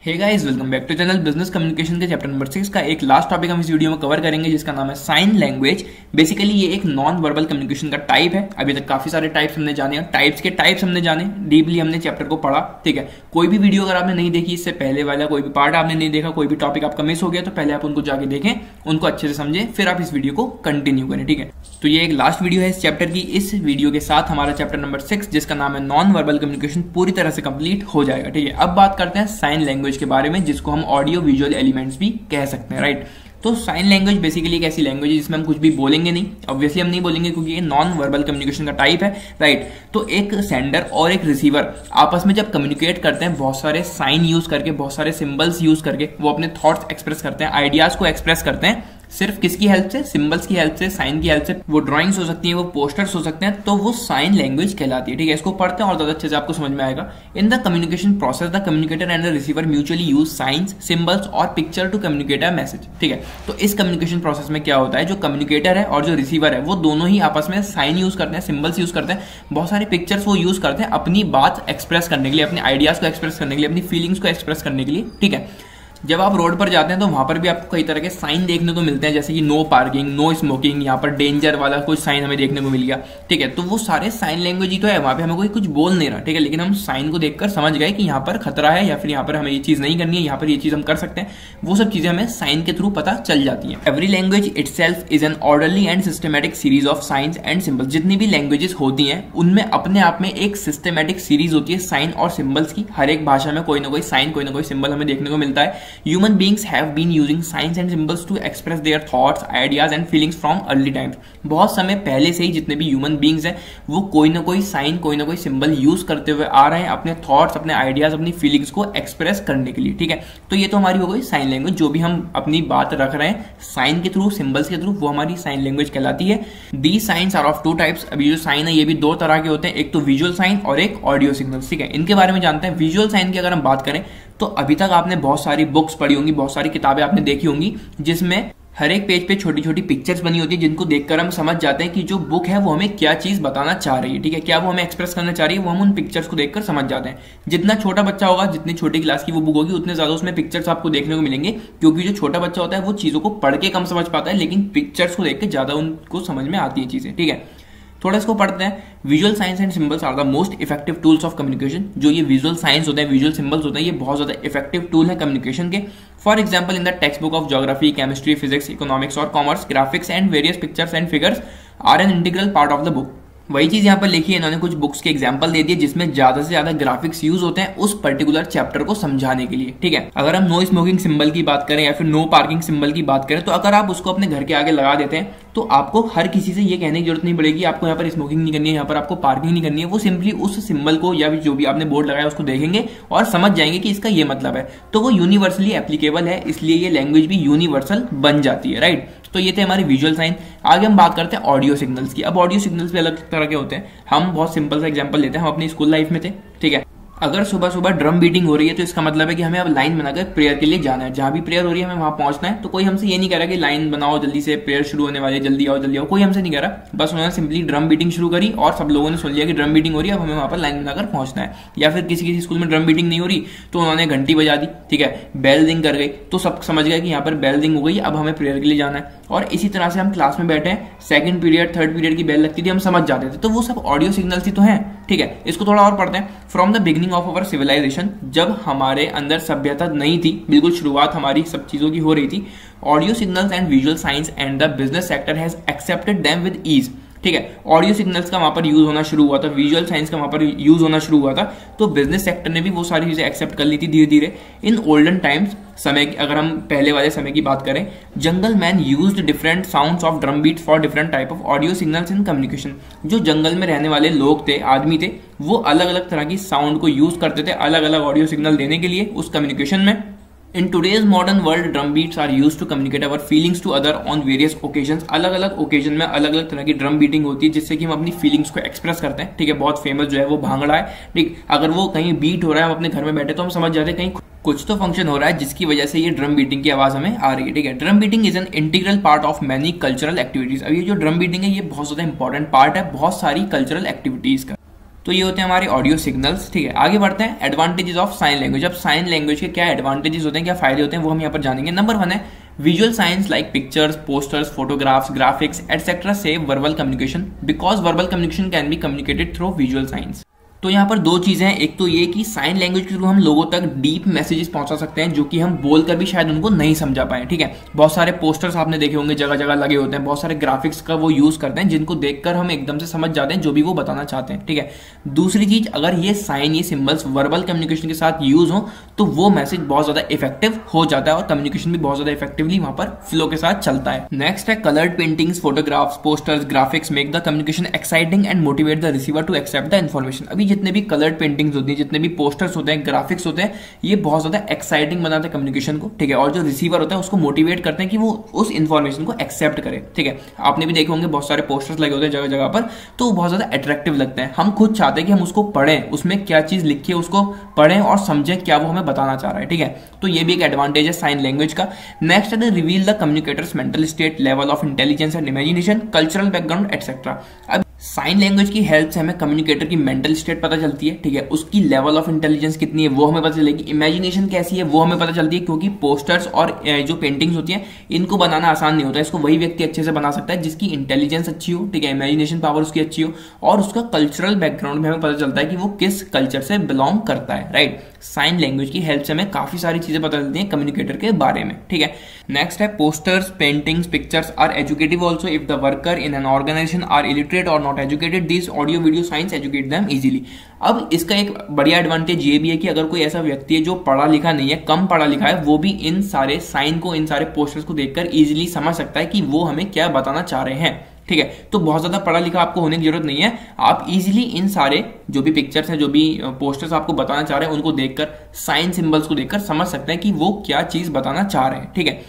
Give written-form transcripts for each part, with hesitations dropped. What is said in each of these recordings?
Hey guys, welcome back to channel. Business communication के chapter number 6 का एक last topic हम इस वीडियो में कवर करेंगे, जिसका नाम है साइन लैंग्वेज। बेसिकली ये एक नॉन वर्बल कम्युनिकेशन का टाइप है। अभी तक काफी सारे टाइप्स हमने जाने और टाइप्स हमने जाने, डीपली हमने चैप्टर को पढ़ा। ठीक है, कोई भी वीडियो अगर आपने नहीं देखी, इससे पहले वाला कोई भी पार्ट आपने नहीं देखा, कोई भी टॉपिक आपका मिस हो गया, तो पहले आप उनको जाके देखें, उनको अच्छे से समझें, फिर आप इस वीडियो को कंटिन्यू करें। ठीक है, तो ये एक लास्ट वीडियो है इस चैप्टर की। इस वीडियो के साथ हमारा चैप्टर नंबर 6, जिसका नाम है नॉन वर्बल कम्युनिकेशन, पूरी तरह से कंप्लीट हो जाएगा। ठीक है, अब बात करते हैं साइन लैंग्वेज के बारे में, जिसको हम ऑडियो विजुअल एलिमेंट्स भी कह सकते हैं। राइट, तो साइन लैंग्वेज बेसिकली एक ऐसी लैंग्वेज है जिसमें हम कुछ भी बोलेंगे नहीं। ऑब्वियसली हम नहीं बोलेंगे क्योंकि ये नॉन वर्बल कम्युनिकेशन का टाइप है। राइट, तो एक सेंडर और एक रिसीवर आपस में जब कम्युनिकेट करते हैं, बहुत सारे साइन यूज करके, बहुत सारे सिंबल्स यूज करके वो अपने थॉट्स एक्सप्रेस करते हैं, आइडियाज को एक्सप्रेस करते हैं। सिर्फ किसकी हेल्प से? सिंबल्स की हेल्प से, साइन की हेल्प से। वो ड्राइंग्स हो सकती हैं, वो पोस्टर्स हो सकते हैं, तो वो साइन लैंग्वेज कहलाती है। ठीक है, इसको पढ़ते हैं और ज्यादा अच्छे से आपको समझ में आएगा। In the communication process the communicator and the receiver mutually use signs, symbols और picture to communicate a message. ठीक है, तो इस कम्युनिकेशन प्रोसेस में क्या होता है, जो कम्युनिकेटर है और जो रिसीवर है, वो दोनों ही आपस में साइन यूज करते हैं, सिंबल्स यूज करते हैं, बहुत सारे पिक्चर्स वो यूज करते हैं अपनी बात एक्सप्रेस करने के लिए, अपने आइडियाज को एक्सप्रेस करने के लिए, अपनी फीलिंग्स को एक्सप्रेस करने के लिए। ठीक है, जब आप रोड पर जाते हैं तो वहां पर भी आपको कई तरह के साइन देखने को मिलते हैं, जैसे कि नो पार्किंग, नो स्मोकिंग, यहाँ पर डेंजर वाला कुछ साइन हमें देखने को मिल गया। ठीक है, तो वो सारे साइन लैंग्वेज ही तो है, वहां पे हमें कोई कुछ बोल नहीं रहा। ठीक है, लेकिन हम साइन को देखकर समझ गए कि यहाँ पर खतरा है, या फिर यहाँ पर हमें ये चीज नहीं करनी है, यहाँ पर ये चीज हम कर सकते हैं। वो सब चीजें हमें साइन के थ्रू पता चल जाती है। Every language itself is an orderly and systematic series of science and symbols. जितनी भी लैंग्वेजेस होती हैं उनमें अपने आप में एक सिस्टमेटिक सीरीज होती है साइन और सिंबल्स की। हर एक भाषा में कोई ना कोई साइन, कोई ना कोई सिंबल हमें देखने को मिलता है। Human beings have been using signs and symbols to express their thoughts, ideas and feelings from early times। बहुत समय पहले से ही जितने भी ह्यूमन बीइंग्स हैं वो कोई ना कोई साइन, कोई ना कोई सिंबल यूज करते हुए आ रहे हैं अपने थॉट्स, अपने आइडियाज, अपनी फीलिंग्स को एक्सप्रेस करने के लिए। ठीक है, तो ये तो हमारी हो गई साइन लैंग्वेज। जो भी हम अपनी बात रख रहे हैं साइन के थ्रू, सिंबल्स के थ्रू, वो हमारी साइन लैंग्वेज कहलाती है। The signs are of two types. अभी जो साइन है ये भी दो तरह के होते हैं, एक तो विजुअल साइन और एक ऑडियो सिग्नल। ठीक है, इनके बारे में जानते हैं। विजुअल साइन की अगर हम बात करें तो अभी तक आपने बहुत सारी बुक्स पढ़ी होंगी, बहुत सारी किताबें आपने देखी होंगी, जिसमें हर एक पेज पे छोटी छोटी पिक्चर्स बनी होती है, जिनको देखकर हम समझ जाते हैं कि जो बुक है वो हमें क्या चीज बताना चाह रही है। ठीक है, क्या वो हमें एक्सप्रेस करना चाह रही है, वो हम उन पिक्चर्स को देखकर समझ जाते हैं। जितना छोटा बच्चा होगा, जितनी छोटी क्लास की वो बुक होगी, उतने ज्यादा उसमें पिक्चर्स आपको देखने को मिलेंगे, क्योंकि जो छोटा बच्चा होता है वो चीजों को पढ़ के कम समझ पाता है, लेकिन पिक्चर्स को देख के ज्यादा उनको समझ में आती है चीजें। ठीक है, थोड़ा इसको पढ़ते हैं। Visual science and symbols are the most effective tools of communication. जो ये विजुअल साइंस होते हैं, विजुअल सिंबल्स होते हैं, ये बहुत ज्यादा इफेक्टिव टूल है कम्युनिकेशन के। For example, in the text book of geography, chemistry, physics, economics और commerce, graphics and various pictures and figures are an integral part of the book. वही चीज यहाँ पर लिखी है, इन्होंने कुछ बुक्स के एग्जांपल दे दिए जिसमें ज्यादा से ज्यादा ग्राफिक्स यूज होते हैं उस पर्टिकुलर चैप्टर को समझाने के लिए। ठीक है, अगर हम नो स्मोकिंग सिंबल की बात करें या फिर नो पार्किंग सिंबल की बात करें, तो अगर आप उसको अपने घर के आगे लगा देते हैं तो आपको हर किसी से ये कहने की जरूरत नहीं पड़ेगी आपको यहाँ पर स्मोकिंग नहीं करनी है, यहाँ पर आपको पार्किंग नहीं करनी है। वो सिंपली उस सिंबल को या जो भी आपने बोर्ड लगाया उसको देखेंगे और समझ जाएंगे कि इसका ये मतलब है। तो वो यूनिवर्सली एप्लीकेबल है, इसलिए ये लैंग्वेज भी यूनिवर्सल बन जाती है। राइट, तो ये थे हमारे विजुअल साइन। आगे हम बात करते हैं ऑडियो सिग्नल्स की। अब ऑडियो सिग्नल्स भी अलग तरह के होते हैं। हम बहुत सिंपल सा एग्जांपल लेते हैं, हम अपनी स्कूल लाइफ में थे। ठीक है, अगर सुबह सुबह ड्रम बीटिंग हो रही है तो इसका मतलब है कि हमें अब लाइन बनाकर प्रेयर के लिए जाना है। जहां भी प्रेयर हो रही है हमें वहां पहुंचना है। तो कोई हमसे ये नहीं कह रहा कि लाइन बनाओ जल्दी से, प्रेयर शुरू होने वाली है, जल्दी आओ जल्दी आओ, कोई हमसे नहीं कह रहा। बस उन्होंने सिंपली ड्रम बीटिंग शुरू करी और सब लोगों ने सुन लिया कि ड्रम बीटिंग हो रही है, अब हमें वहां पर लाइन बनाकर पहुंचना है। या फिर किसी किसी स्कूल में ड्रम बीटिंग नहीं हो रही तो उन्होंने घंटी बजा दी। ठीक है, बेल रिंग कर गई तो सब समझ गए कि यहाँ पर बेल रिंग हो गई, अब हमें प्रेयर के लिए जाना है। और इसी तरह से हम क्लास में बैठे हैं, सेकंड पीरियड, थर्ड पीरियड की बेल लगती थी, हम समझ जाते थे। तो वो सब ऑडियो सिग्नल्स ही तो हैं। ठीक है, इसको थोड़ा और पढ़ते हैं। From the beginning of our civilisation, जब हमारे अंदर सभ्यता नहीं थी, बिल्कुल शुरुआत हमारी सब चीजों की हो रही थी, audio signals and visual science and the business sector has accepted them with ease. ठीक है, ऑडियो सिग्नल्स का वहां पर यूज होना शुरू हुआ था, विजुअल साइंस का वहां पर यूज होना शुरू हुआ था, तो बिजनेस सेक्टर ने भी वो सारी चीजें एक्सेप्ट कर ली थी धीरे धीरे। इन ओल्डन टाइम्स, समय अगर हम पहले वाले समय की बात करें, jungle man used different sounds of drum beats for different type of audio signals in communication. जो जंगल में रहने वाले लोग थे, आदमी थे, वो अलग अलग तरह की साउंड को यूज करते थे अलग अलग ऑडियो सिग्नल देने के लिए उस कम्युनिकेशन में। In today's modern world, drum beats are used to communicate our feelings to other on various occasions। अलग अलग ओकेजन में अलग अलग तरह की ड्रम बीटिंग होती है जिससे कि हम अपनी फीलिंग्स को एक्सप्रेस करते हैं। ठीक है, बहुत फेमस जो है वो भांगड़ा है। ठीक, अगर वो कहीं बीट हो रहा है, हम अपने घर में बैठे तो हम समझ जाते हैं कहीं कुछ तो फंक्शन हो रहा है जिसकी वजह से ये ड्रम बीटिंग की आवाज हमें आ रही है। ठीक है, drum beating is an integral part of many cultural activities. अब ये जो ड्रम बीटिंग है ये बहुत ज्यादा इंपॉर्टेंट पार्ट है बहुत सारी कल्चरल एक्टिविटीज का। तो ये होते हैं हमारे ऑडियो सिग्नल्स। ठीक है, आगे बढ़ते हैं एडवांटेजेस ऑफ साइन लैंग्वेज। अब साइन लैंग्वेज के क्या एडवांटेजेस होते हैं, क्या फायदे होते हैं, वो हम यहाँ पर जानेंगे। नंबर 1 है visual science like pictures, posters, photographs, graphics etcetera save verbal communication because verbal communication can be communicated through visual science. तो यहाँ पर दो चीजें हैं, एक तो ये कि साइन लैंग्वेज के थ्रू हम लोगों तक डीप मैसेजेस पहुंचा सकते हैं जो कि हम बोलकर भी शायद उनको नहीं समझा पाए। ठीक है, बहुत सारे पोस्टर्स आपने देखे होंगे जगह जगह लगे होते हैं, बहुत सारे ग्राफिक्स का वो यूज करते हैं जिनको देखकर हम एकदम से समझ जाते हैं जो भी वो बताना चाहते हैं। ठीक है, दूसरी चीज, अगर ये साइन, ये सिंबल्स वर्बल कम्युनिकेशन के साथ यूज हो तो वो मैसेज बहुत ज्यादा इफेक्टिव हो जाता है और कम्युनिकेशन भी बहुत ज्यादा इफेक्टिवली वहां पर फ्लो के साथ चलता है। नेक्स्ट है coloured paintings, photographs, posters, graphics make the communication exciting and motivate the receiver to accept the information. अभी जितने भी कलर्ड पेंटिंग्स होती है, जितने भी पोस्टर्स होते हैं, ग्राफिक्स होते हैं, ये बहुत ज्यादा एक्साइटिंग बनाते हैं कम्युनिकेशन को। ठीक है, और जो रिसीवर होता है उसको मोटिवेट करते हैं कि वो उस इन्फॉर्मेशन को एक्सेप्ट करे। ठीक है, आपने भी देखे होंगे बहुत सारे पोस्टर्स लगे होते हैं जगह जगह पर, तो वो बहुत ज्यादा अट्रैक्टिव लगते हैं। हम खुद चाहते हैं कि हम उसको पढ़ें, उसमें क्या चीज लिखी है उसको पढ़ें और समझें क्या वो हमें बताना चाह रहा है। ठीक है, तो ये भी एक एडवांटेज है साइन लैंग्वेज का। नेक्स्ट है reveal the communicators mental state, level of intelligence and imagination, cultural background etcetera. अब साइन लैंग्वेज की हेल्प से हमें कम्युनिकेटर की मेंटल स्टेट पता चलती है। ठीक है, उसकी लेवल ऑफ इंटेलिजेंस कितनी है वो हमें पता चलेगी, इमेजिनेशन कैसी है वो हमें पता चलती है, क्योंकि पोस्टर्स और जो पेंटिंग्स होती हैं इनको बनाना आसान नहीं होता है। इसको वही व्यक्ति अच्छे से बना सकता है जिसकी इंटेलिजेंस अच्छी हो। ठीक है, इमेजिनेशन पावर उसकी अच्छी हो और उसका कल्चरल बैकग्राउंड भी हमें पता चलता है कि वो किस कल्चर से बिलोंग करता है। राइट, साइन लैंग्वेज की हेल्प से हमें काफी सारी चीजें पता चलती हैं कम्युनिकेटर के बारे में। ठीक है, नेक्स्ट है posters, paintings, pictures are educative also if the worker in an organization are illiterate और not educated, this audio video signs educate them easily. अब इसका एक बढ़िया एडवांटेज ये भी है कि अगर कोई ऐसा व्यक्ति है जो पढ़ा लिखा नहीं है, कम पढ़ा लिखा है, वो भी इन सारे साइन को, इन सारे पोस्टर्स को देखकर इजीली समझ सकता है कि वो हमें क्या बताना चाह रहे हैं। ठीक है, तो बहुत ज्यादा पढ़ा लिखा आपको होने की जरूरत नहीं है, आप इजीली इन सारे जो भी पिक्चर्स हैं, जो भी पोस्टर्स आपको बताना चाह रहे हैं उनको देखकर, साइन सिंबल्स को देखकर समझ सकते हैं कि वो क्या चीज बताना चाह रहे हैं। ठीक है,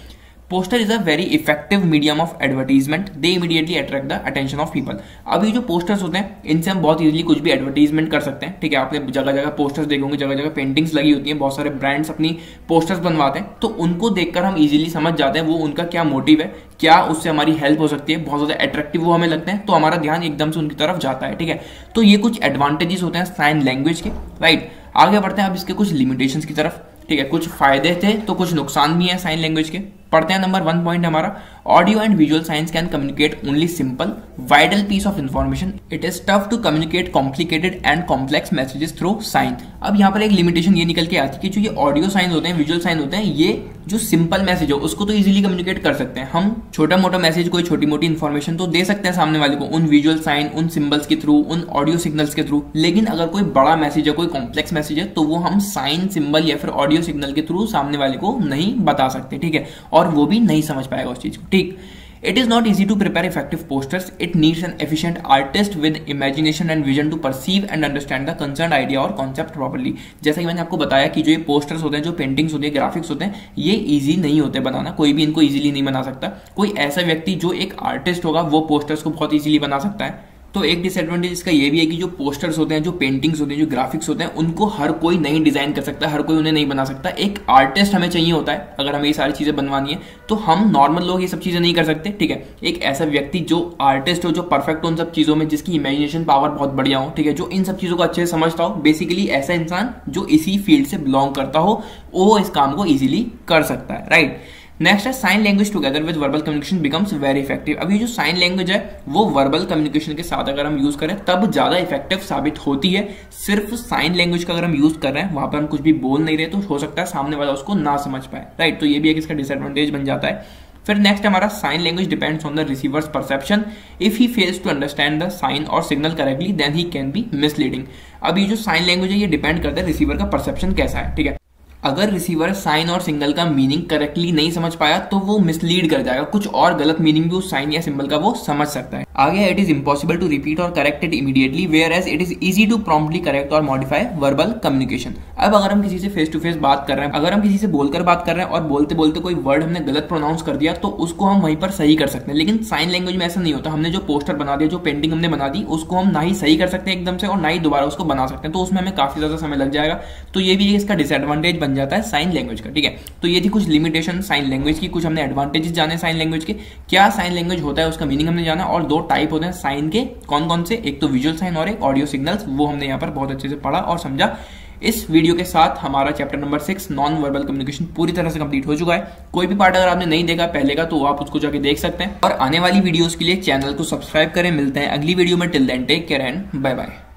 poster is a very effective medium of advertisement, they immediately attract the attention of people. अब ये जो पोस्टर्स होते हैं इनसे हम बहुत इजीली कुछ भी एडवर्टीजमेंट कर सकते हैं। ठीक है, आपने जगह जगह पोस्टर्स देखोगे, जगह जगह पेंटिंग्स लगी होती हैं, बहुत सारे ब्रांड्स अपनी पोस्टर्स बनवाते हैं, तो उनको देखकर हम इजीली समझ जाते हैं वो उनका क्या मोटिव है, क्या उससे हमारी हेल्प हो सकती है, बहुत ज्यादा अट्रैक्टिव वो हमें लगते हैं, तो हमारा ध्यान एकदम से उनकी तरफ जाता है। ठीक है, तो ये कुछ एडवांटेजेस होते हैं साइन लैंग्वेज के। राइट, आगे बढ़ते हैं अब इसके कुछ लिमिटेशंस की तरफ। ठीक है, कुछ फायदे थे तो कुछ नुकसान भी है साइन लैंग्वेज के। पढ़ते हैं नंबर 1 पॉइंट हमारा, audio and visual science can communicate only simple vital piece of information, it is tough to communicate complicated and complex messages through sign. अब यहाँ पर एक लिमिटेशन ये निकल के आती है कि जो ये ऑडियो साइन होते हैं, विजुअल साइन होते हैं, ये जो सिंपल मैसेज हो उसको तो इजीली कम्युनिकेट कर सकते हैं हम। छोटा मोटा मैसेज, कोई छोटी मोटी इन्फॉर्मेशन तो दे सकते हैं सामने वाले को उन विजुअल साइन, उन सिंबल्स के थ्रू, उन ऑडियो सिग्नल्स के थ्रू, लेकिन अगर कोई बड़ा मैसेज है, कोई कॉम्प्लेक्स मैसेज है, तो वो हम साइन, सिंबल या फिर ऑडियो सिग्नल के थ्रू सामने वाले को नहीं बता सकते। ठीक है, और वो भी नहीं समझ पाएगा उस चीज को। ठीक, It is not easy to prepare effective posters. It needs an efficient artist with imagination and vision to perceive and understand the concerned idea or concept properly. जैसा कि मैंने आपको बताया कि जो ये पोस्टर्स होते हैं, जो पेंटिंग्स होती है, ग्राफिक्स होते हैं, ये इजी नहीं होते बनाना, कोई भी इनको इजीली नहीं बना सकता। कोई ऐसा व्यक्ति जो एक आर्टिस्ट होगा वो पोस्टर्स को बहुत इजीली बना सकता है। तो एक डिसएडवांटेज इसका ये भी है कि जो पोस्टर्स होते हैं, जो पेंटिंग्स होते हैं, जो ग्राफिक्स होते हैं, उनको हर कोई नहीं डिजाइन कर सकता, हर कोई उन्हें नहीं बना सकता। एक आर्टिस्ट हमें चाहिए होता है अगर हमें ये सारी चीजें बनवानी है, तो हम नॉर्मल लोग ये सब चीजें नहीं कर सकते। ठीक है, एक ऐसा व्यक्ति जो आर्टिस्ट हो, जो परफेक्ट हो उन सब चीजों में, जिसकी इमेजिनेशन पावर बहुत बढ़िया हो, ठीक है, जो इन सब चीजों को अच्छे से समझता हो, बेसिकली ऐसा इंसान जो इसी फील्ड से बिलोंग करता हो, वो इस काम को इजीली कर सकता है। राइट, नेक्स्ट है sign language together with verbal communication becomes very effective. अब ये जो साइन लैंग्वेज है वो वर्बल कम्युनिकेशन के साथ अगर हम यूज करें तब ज्यादा इफेक्टिव साबित होती है। सिर्फ साइन लैंग्वेज का अगर हम यूज कर रहे हैं, वहां पर हम कुछ भी बोल नहीं रहे, तो हो सकता है सामने वाला उसको ना समझ पाए। राइट, तो ये भी एक इसका डिसएडवांटेज बन जाता है। फिर नेक्स्ट हमारा sign language depends on the receiver's perception. If he fails to understand the sign और signal correctly then he can be misleading. अब ये जो साइन लैंग्वेज है ये डिपेंड करता है रिसीवर का परसेप्शन कैसा है। ठीक है, अगर रिसीवर साइन और सिग्नल का मीनिंग करेक्टली नहीं समझ पाया तो वो मिसलीड कर जाएगा, कुछ और गलत मीनिंग भी उस साइन या सिंबल का वो समझ सकता है। आगे it is impossible to repeat और correct it immediately, whereas it is easy to promptly correct और मॉडिफाई वर्बल कम्युनिकेशन। अब अगर हम किसी से फेस टू फेस बात कर रहे हैं, अगर हम किसी से बोलकर बात कर रहे हैं और बोलते बोलते कोई वर्ड हमने गलत प्रोनाउंस कर दिया, तो उसको हम वहीं पर सही कर सकते हैं। लेकिन साइन लैंग्वेज में ऐसा नहीं होता। हमने जो पोस्टर बना दिया, जो पेंटिंग हमने बना दी, उसको हम ना ही सही कर सकते हैं एकदम से और ना ही दोबारा उसको बना सकते हैं, तो उसमें हमें काफी ज्यादा समय लग जाएगा। तो ये भी इसका डिसएडवांटेज बन बन जाता है साइन लैंग्वेज का। ठीक है, तो ये थी कुछ लिमिटेशन साइन लैंग्वेज की, कुछ हमने एडवांटेजेस जाने साइन लैंग्वेज के, क्या साइन लैंग्वेज होता है उसका मीनिंग हमने जाना, और दो टाइप होते हैं साइन के कौन कौन से, एक तो विजुअल साइन और एक ऑडियो सिग्नल्स, वो हमने यहाँ पर बहुत अच्छे से पढ़ा और समझा। इस वीडियो के साथ हमारा chapter number 6 non verbal communication पूरी तरह से कंप्लीट हो चुका है। कोई भी पार्ट अगर आपने नहीं देखा पहले का तो आप उसको जाके देख सकते हैं, और आने वाली वीडियोस के लिए चैनल को सब्सक्राइब करें। मिलते हैं अगली वीडियो में, till then take care and bye bye.